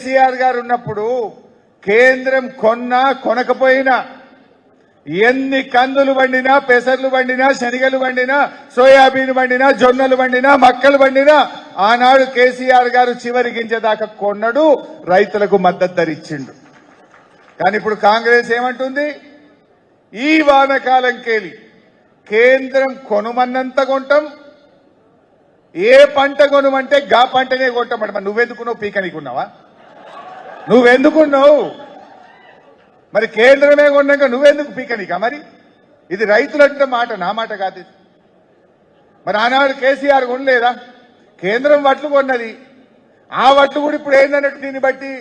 కేసీఆర్ గారు ఉన్నప్పుడు కేంద్రం కొన్నా కొనకపోయినా ఎన్ని కందులు వండినా పెసర్లు వండినా శనగలు వండినా సోయాబీన్ వండినా జొన్నలు వండినా మక్కలు వండినా ఆనాడు కేసీఆర్ గారు చివరి గింజ దాకా కొన్నడు, రైతులకు మద్దతు ధర ఇచ్చిండు. కానీ ఇప్పుడు కాంగ్రెస్ ఏమంటుంది? ఈ వానకాలం కేలి కేంద్రం కొనుమన్నంత కొంటాం, ఏ పంట కొనుమంటే గా పంటనే కొంటామంట. మరి నువ్వెందుకున్నావు? పీకనీకున్నావా? నువ్వెందుకున్నావు? మరి కేంద్రమే కొన్నాక నువ్వెందుకు పీకనీకా? మరి ఇది రైతులంటే మాట, నా మాట కాదు. మరి ఆనాడు కేసీఆర్ కొనలేదా? కేంద్రం వడ్లు కొన్నది. ఆ వడ్లు కూడా ఇప్పుడు ఏందన్నట్టు దీన్ని బట్టి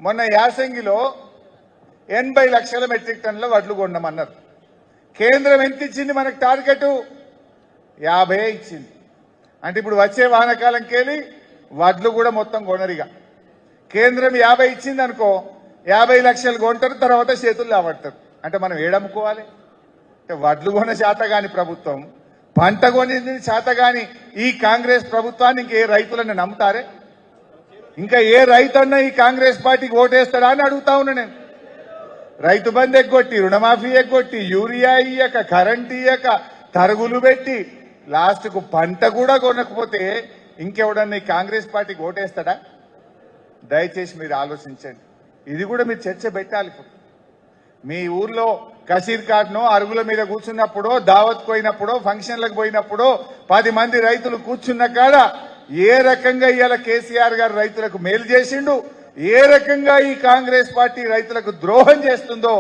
మొన్న యాసంగిలో 80 లక్షల మెట్రిక్ టన్నుల వడ్లు కొన్నామన్నారు. కేంద్రం ఎంత ఇచ్చింది మనకు? టార్గెట్ 50 ఇచ్చింది. అంటే ఇప్పుడు వచ్చే వానకాలంకెళ్ళి వడ్లు కూడా మొత్తం కొనరిగా. కేంద్రం 50 ఇచ్చింది అనుకో, 50 లక్షలు కొంటారు, తర్వాత చేతులు లావడతారు. అంటే మనం ఏడమ్ముకోవాలి? అంటే వడ్లు కొన శాతగాని ప్రభుత్వం, పంట కొనింది శాతగాని ఈ కాంగ్రెస్ ప్రభుత్వాన్ని ఇంకే రైతులను నమ్ముతారే? ఇంకా ఏ రైతన్నా ఈ కాంగ్రెస్ పార్టీకి ఓటేస్తాడా అని అడుగుతా ఉన్నా నేను. రైతు బంధు ఎగ్గొట్టి, రుణమాఫీ ఎగ్గొట్టి, యూరియా ఇయ్యక, కరెంట్ ఇయ్యక, తరుగులు పెట్టి లాస్ట్కు పంట కూడా కొనకపోతే ఇంకెవడన్నా ఈ కాంగ్రెస్ పార్టీకి ఓటేస్తాడా? దయచేసి మీరు ఆలోచించండి. ఇది కూడా మీరు చర్చ పెట్టాలి. ఇప్పుడు మీ ఊర్లో కసీర్ కాట్నో అరుగుల మీద కూర్చున్నప్పుడో, దావత్ పోయినప్పుడో, ఫంక్షన్లకు పోయినప్పుడో 10 మంది రైతులు కూర్చున్న కాడ ఏ రకంగా ఇవాళ కేసీఆర్ గారు రైతులకు మేలు చేసిండు, ఏ రకంగా ఈ కాంగ్రెస్ పార్టీ రైతులకు ద్రోహం చేస్తుందో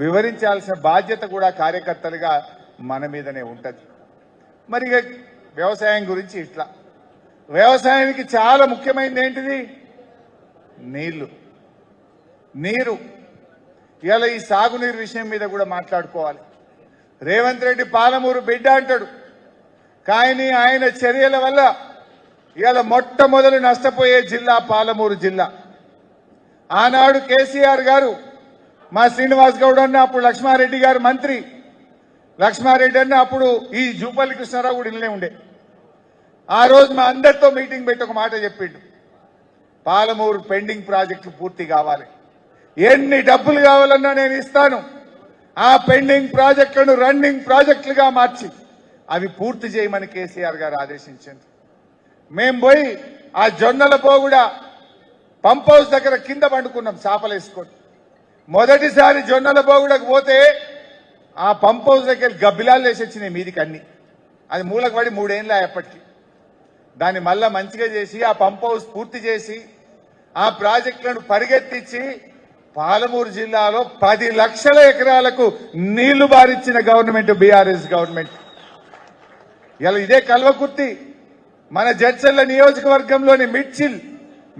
వివరించాల్సిన బాధ్యత కూడా కార్యకర్తలుగా మన మీదనే ఉంటది. మరి వ్యవసాయం గురించి ఇట్లా, వ్యవసాయానికి చాలా ముఖ్యమైనది ఏంటిది? నీరు. ఇవాళ ఈ సాగునీరు విషయం మీద కూడా మాట్లాడుకోవాలి. రేవంత్ రెడ్డి పాలమూరు బిడ్డ అంటాడు, కానీ ఆయన చర్యల వల్ల ఇవాళ మొట్టమొదలు నష్టపోయే జిల్లా పాలమూరు జిల్లా. ఆనాడు కేసీఆర్ గారు, మా శ్రీనివాస్ గౌడ్ అన్న అప్పుడు లక్ష్మారెడ్డి గారు మంత్రి, లక్ష్మారెడ్డి అన్న అప్పుడు ఈ జూపల్లి కృష్ణారావు కూడా ఇల్లే ఉండే. ఆ రోజు మా అందరితో మీటింగ్ పెట్టి ఒక మాట చెప్పిండు, పాలమూరు పెండింగ్ ప్రాజెక్టులు పూర్తి కావాలి, ఎన్ని డబ్బులు కావాలన్నా నేను ఇస్తాను, ఆ పెండింగ్ ప్రాజెక్టులను రన్నింగ్ ప్రాజెక్టులుగా మార్చి అవి పూర్తి చేయమని కేసీఆర్ గారు ఆదేశించారు. మేం పోయి ఆ జొన్నల పోగుడ పంప్ హౌస్ దగ్గర కింద పండుకున్నాం చాపలేసుకొని. మొదటిసారి జొన్నల పోగుడకు పోతే ఆ పంప్ హౌస్ దగ్గర గబ్బిలాలు వేసి వచ్చినాయి మీదికి అన్ని. అది మూలకు పడి 3 ఏళ్ళు ఎప్పటికీ. దాన్ని మళ్ళా మంచిగా చేసి ఆ పంప్ హౌస్ పూర్తి చేసి ఆ ప్రాజెక్టులను పరిగెత్తించి పాలమూరు జిల్లాలో 10 లక్షల ఎకరాలకు నీళ్లు బారిచ్చిన గవర్నమెంట్ బీఆర్ఎస్ గవర్నమెంట్. ఇలా ఇదే కల్వకుర్తి మన జడ్చర్ల నియోజకవర్గంలోని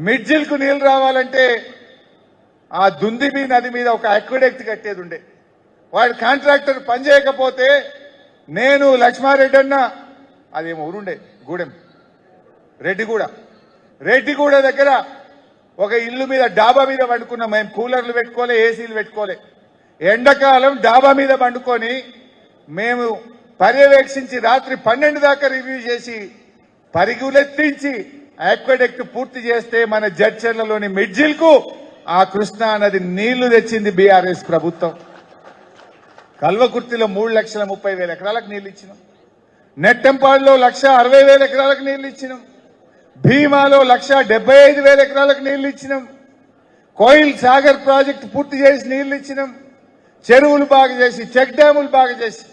మిడ్జిల్ కు నీళ్లు రావాలంటే ఆ దుందిబి నది మీద ఒక అక్విడక్ట్ కట్టేది ఉండే. వాడు కాంట్రాక్టర్ పనిచేయకపోతే నేను లక్ష్మారెడ్డి అన్న, అదేమో ఊరుండే గూడెం రెడ్డిగూడ దగ్గర ఒక ఇల్లు మీద డాబా మీద పండుకున్నాం. మేము కూలర్లు పెట్టుకోలే, ఏసీలు పెట్టుకోలే. ఎండాకాలం డాబా మీద పండుకొని మేము పర్యవేక్షించి రాత్రి 12 దాకా రివ్యూ చేసి పరిగులెత్తించి ఆక్వాడక్ట్ పూర్తి చేస్తే మన జడ్చర్లలోని మిడ్జిల్ కు ఆ కృష్ణా నది నీళ్లు తెచ్చింది బీఆర్ఎస్ ప్రభుత్వం. కల్వకుర్తిలో 3,30,000 ఎకరాలకు నీళ్లు ఇచ్చినాం. నెట్టెంపాడులో 1,60,000 ఎకరాలకు నీళ్లు ఇచ్చినాం. భీమాలో 1,75,000 ఎకరాలకు నీళ్లు ఇచ్చినాం. కోయిల్ సాగర్ ప్రాజెక్టు పూర్తి చేసి నీళ్లు ఇచ్చినాం. చెరువులు బాగా చేసి, చెక్ డ్యాములు బాగా చేసి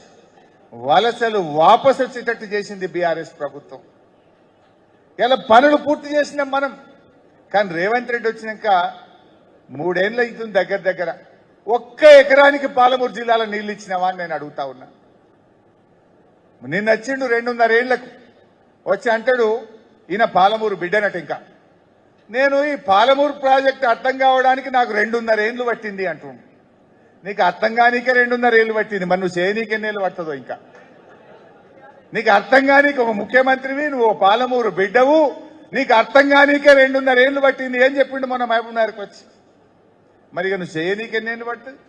వలసలు వాపసు వచ్చేటట్టు చేసింది బీఆర్ఎస్ ప్రభుత్వం. ఇలా పనులు పూర్తి చేసినాం మనం. కానీ రేవంత్ రెడ్డి వచ్చినాక 3 ఏళ్ళు అవుతుంది దగ్గర. ఒక్క ఎకరానికి పాలమూరు జిల్లాలో నీళ్లు ఇచ్చినావా అని నేను అడుగుతా ఉన్నా. నిన్న వచ్చిండు 2.5 ఏళ్లకు వచ్చి అంటాడు ఈయన పాలమూరు బిడ్డనట. ఇంకా నేను ఈ పాలమూరు ప్రాజెక్టు అర్థం కావడానికి నాకు 2.5 ఏళ్లు పట్టింది అంటుండు. నీకు అర్థం కానీకే 2.5 ఏళ్లు పట్టింది, మరి నువ్వు చేయనీకి ఎన్నేళ్ళు పట్టదో? ఇంకా నీకు అర్థం కానీకి ఒక ముఖ్యమంత్రివి, నువ్వు పాలమూరు బిడ్డవు, నీకు అర్థం కానీకే 2.5 ఏళ్లు పట్టింది. ఏం చెప్పిండు మన మహబూబ్నగర్కి వచ్చి? మరి ఇక నువ్వు చేయనీకి ఎన్నేళ్ళు పడుతుంది?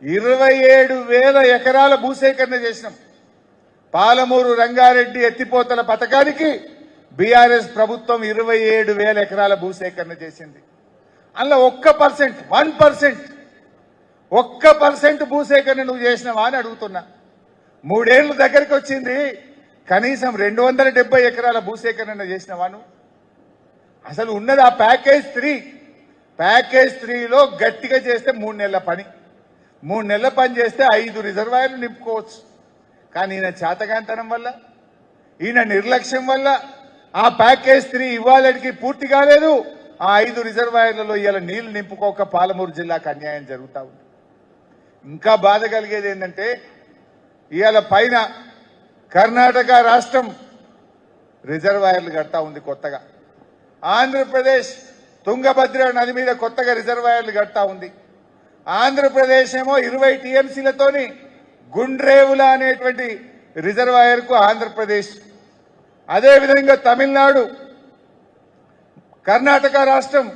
27,000 ఎకరాల భూసేకరణ చేసినాం. పాలమూరు రంగారెడ్డి ఎత్తిపోతల పథకానికి బీఆర్ఎస్ ప్రభుత్వం 27,000 ఎకరాల భూసేకరణ చేసింది. అందులో 1% భూసేకరణ నువ్వు చేసినావా అని అడుగుతున్నా. 3 ఏళ్ళు దగ్గరికి వచ్చింది, కనీసం 270 ఎకరాల భూసేకరణ చేసినావా నువ్వు? అసలు ఉన్నది ఆ ప్యాకేజ్ 3లో గట్టిగా చేస్తే 3 నెలల పని. 3 నెలల పని చేస్తే 5 రిజర్వాయర్లు నింపుకోవచ్చు. కానీ ఈయన చేతగాంతనం వల్ల, ఈయన నిర్లక్ష్యం వల్ల ఆ ప్యాకేజ్ 3 ఇవాళకి పూర్తి కాలేదు. ఆ 5 రిజర్వాయర్లలో ఇవాళ నీళ్లు నింపుకోక పాలమూరు జిల్లాకు అన్యాయం జరుగుతా ఉంది. ఇంకా బాధ కలిగేది ఏంటంటే ఇవాళ పైన కర్ణాటక రాష్ట్రం రిజర్వాయర్లు కడతా ఉంది కొత్తగా. ఆంధ్రప్రదేశ్ తుంగభద్ర నది మీద కొత్తగా రిజర్వాయర్లు కడతా ఉంది. ఆంధ్రప్రదేశ్ ఏమో 20 టీఎంసీలతోని గుండ్రేవుల అనేటువంటి రిజర్వాయర్ కు ఆంధ్రప్రదేశ్, అదేవిధంగా తమిళనాడు, కర్ణాటక రాష్ట్రం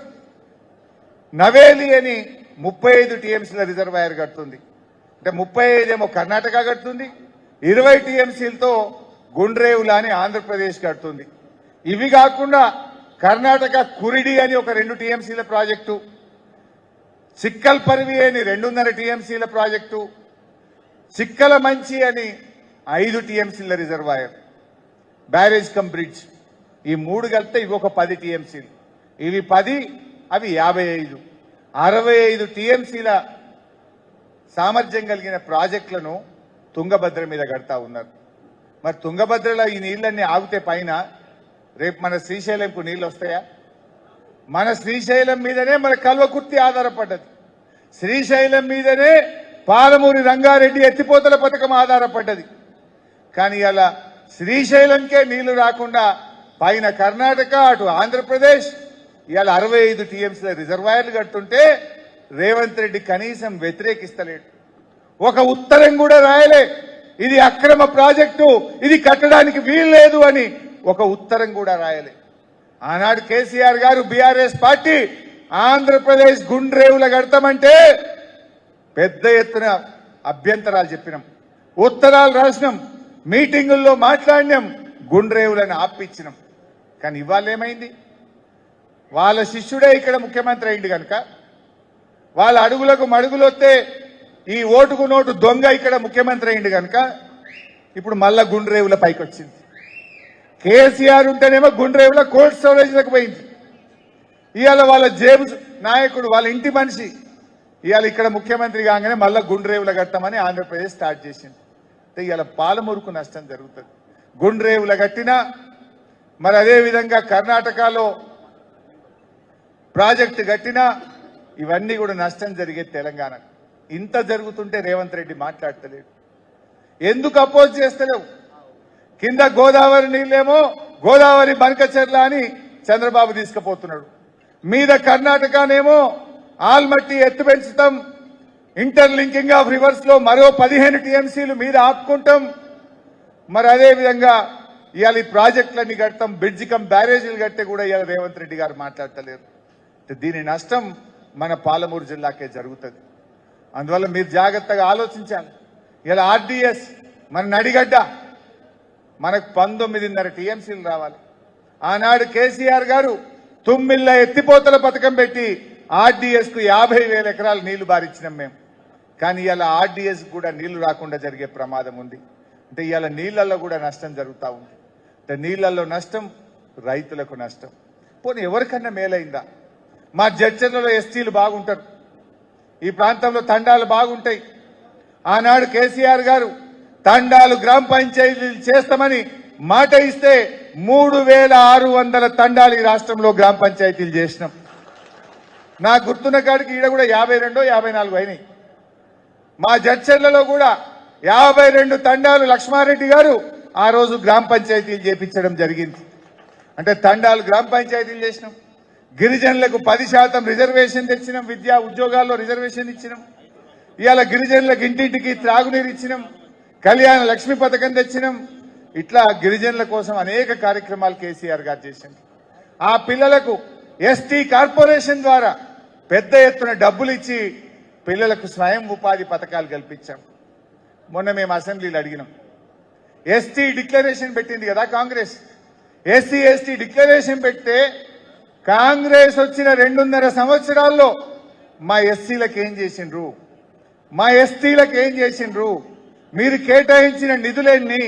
నవేలి అని 35 టీఎంసీల రిజర్వాయర్ కడుతుంది. అంటే 35 ఏమో కర్ణాటక కడుతుంది, 20 టీఎంసీలతో గుండ్రేవుల అని ఆంధ్రప్రదేశ్ కడుతుంది. ఇవి కాకుండా కర్ణాటక కురిడి అని ఒక 2 టీఎంసీల ప్రాజెక్టు, చిక్కల్ పరివి అని 2.5 టీఎంసీల ప్రాజెక్టు, చిక్కల మంచి అని 5 టీఎంసీల రిజర్వాయర్, బ్యారేజ్ కమ్ బ్రిడ్జ్, ఈ 3 కలిపితే ఇవి ఒక 10 టీఎంసీలు. ఇవి 10, అవి 55, 65 టీఎంసీల సామర్థ్యం కలిగిన ప్రాజెక్టులను తుంగభద్ర మీద కడతా ఉన్నారు. మరి తుంగభద్రలో ఈ నీళ్లన్నీ ఆగితే పైన రేపు మన శ్రీశైలంకు నీళ్లు వస్తాయా? మన శ్రీశైలం మీదనే మన కల్వకుర్తి ఆధారపడ్డది. శ్రీశైలం మీదనే పాలమూరి రంగారెడ్డి ఎత్తిపోతల పథకం ఆధారపడ్డది. కానీ అలా శ్రీశైలంకే నీళ్లు రాకుండా పైన కర్ణాటక, అటు ఆంధ్రప్రదేశ్ ఇవాళ 65 టీఎంసీల రిజర్వాయర్లు కడుతుంటే రేవంత్ రెడ్డి కనీసం వ్యతిరేకిస్తలేడు. ఒక ఉత్తరం కూడా రాయలే, ఇది అక్రమ ప్రాజెక్టు, ఇది కట్టడానికి వీల్లేదు అని ఒక ఉత్తరం కూడా రాయలే. ఆనాడు కేసీఆర్ గారు, బీఆర్ఎస్ పార్టీ ఆంధ్రప్రదేశ్ గుండ్రేవుల కడతామంటే పెద్ద ఎత్తున అభ్యంతరాలు చెప్పినాం, ఉత్తరాలు రాసినాం, మీటింగుల్లో మాట్లాడినాం, గుండ్రేవులను ఆపిచ్చినాం. కానీ ఇవాళ ఏమైంది? వాళ్ళ శిష్యుడే ఇక్కడ ముఖ్యమంత్రి అయింది కనుక, వాళ్ళ అడుగులకు మడుగులొస్తే ఈ ఓటుకు నోటు దొంగ ఇక్కడ ముఖ్యమంత్రి అయింది కనుక ఇప్పుడు మళ్ళా గుండ్రేవుల పైకి వచ్చింది. కేసీఆర్ ఉంటేనేమో గుండ్రేవుల కోల్డ్ స్టోరేజ్లకు పోయింది. ఇవాళ వాళ్ళ జేబు నాయకుడు, వాళ్ళ ఇంటి మనిషి ఇవాళ ఇక్కడ ముఖ్యమంత్రి కాగానే మళ్ళా గుండ్రేవుల కట్టమని ఆంధ్రప్రదేశ్ స్టార్ట్ చేసింది. ఇవాళ పాలమూరుకు నష్టం జరుగుతుంది. గుండ్రేవుల కట్టినా, మరి అదేవిధంగా కర్ణాటకలో ప్రాజెక్టు కట్టినా ఇవన్నీ కూడా నష్టం జరిగే తెలంగాణ. ఇంత జరుగుతుంటే రేవంత్ రెడ్డి మాట్లాడతలేడు. ఎందుకు అపోజ్ చేస్తలేవు? కింద గోదావరి నీళ్ళేమో గోదావరి బనకచెర్ల అని చంద్రబాబు తీసుకుపోతున్నాడు, మీద కర్ణాటకనేమో ఆల్మట్టి ఎత్తు పెంచుతాం, ఇంటర్లింకింగ్ ఆఫ్ రివర్స్ లో మరో 15 టీఎంసీలు మీద ఆపుకుంటాం. మరి అదేవిధంగా ఇవాళ ఈ ప్రాజెక్టులన్నీ కడతాం, బ్రిడ్జి కమ్ బ్యారేజీలు కట్టే కూడా ఇవాళ రేవంత్ రెడ్డి గారు మాట్లాడతలేరు. దీని నష్టం మన పాలమూరు జిల్లాకే జరుగుతుంది. అందువల్ల మీరు జాగ్రత్తగా ఆలోచించాలి. ఇలా ఆర్డీఎస్ మన నడిగడ్డ, మనకు 19.5 టీఎంసీలు రావాలి. ఆనాడు కేసీఆర్ గారు తుమ్మిళ్ళ ఎత్తిపోతల పథకం పెట్టి ఆర్డీఎస్ కు 50,000 ఎకరాలు నీళ్లు బారిచ్చినాం మేము. కానీ ఇలా ఆర్డీఎస్ కూడా నీళ్లు రాకుండా జరిగే ప్రమాదం ఉంది. అంటే ఇవాళ నీళ్లలో కూడా నష్టం జరుగుతూ ఉంది. అంటే నీళ్లలో నష్టం, రైతులకు నష్టం. పోనీ ఎవరికన్నా మేలైందా? మా జడ్చర్లలో ఎస్టీలు బాగుంటారు, ఈ ప్రాంతంలో తండాలు బాగుంటాయి. ఆనాడు కేసీఆర్ గారు తండాలు గ్రామ పంచాయతీలు చేస్తామని మాట ఇస్తే 3,600 తండాలు ఈ రాష్ట్రంలో గ్రామ పంచాయతీలు చేసినాం. నా గుర్తున్న కాడికి ఈడ కూడా 52, 54 అయినాయి. మా జడ్చర్లలో కూడా 52 తండాలు లక్ష్మారెడ్డి గారు ఆ రోజు గ్రామ పంచాయతీలు చేపించడం జరిగింది. అంటే తండాలు గ్రామ పంచాయతీలు చేసినాం. గిరిజనులకు 10% రిజర్వేషన్ తెచ్చినాం, విద్యా ఉద్యోగాల్లో రిజర్వేషన్ ఇచ్చినాం. ఇవాళ గిరిజనులకు ఇంటింటికి త్రాగునీరు ఇచ్చినాం, కళ్యాణ లక్ష్మి పథకం తెచ్చినాం. ఇట్లా గిరిజనుల కోసం అనేక కార్యక్రమాలు కేసీఆర్ గారు చేసింది. ఆ పిల్లలకు ఎస్టీ కార్పొరేషన్ ద్వారా పెద్ద ఎత్తున డబ్బులు ఇచ్చి పిల్లలకు స్వయం ఉపాధి పథకాలు కల్పించాం. మొన్న మేము అసెంబ్లీలో అడిగినాం, ఎస్టీ డిక్లరేషన్ పెట్టింది కదా కాంగ్రెస్, ఎస్సీ ఎస్టీ డిక్లరేషన్ పెడితే కాంగ్రెస్ వచ్చిన 2.5 సంవత్సరాల్లో మా ఎస్సీలకు ఏం చేసిండ్రు, మా ఎస్టీలకు ఏం చేసిండ్రు, మీరు కేటాయించిన నిధులన్నీ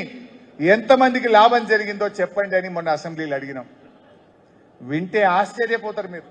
ఎంతమందికి లాభం జరిగిందో చెప్పండి అని మొన్న అసెంబ్లీలో అడిగినాం. వింటే ఆశ్చర్యపోతారు మీరు.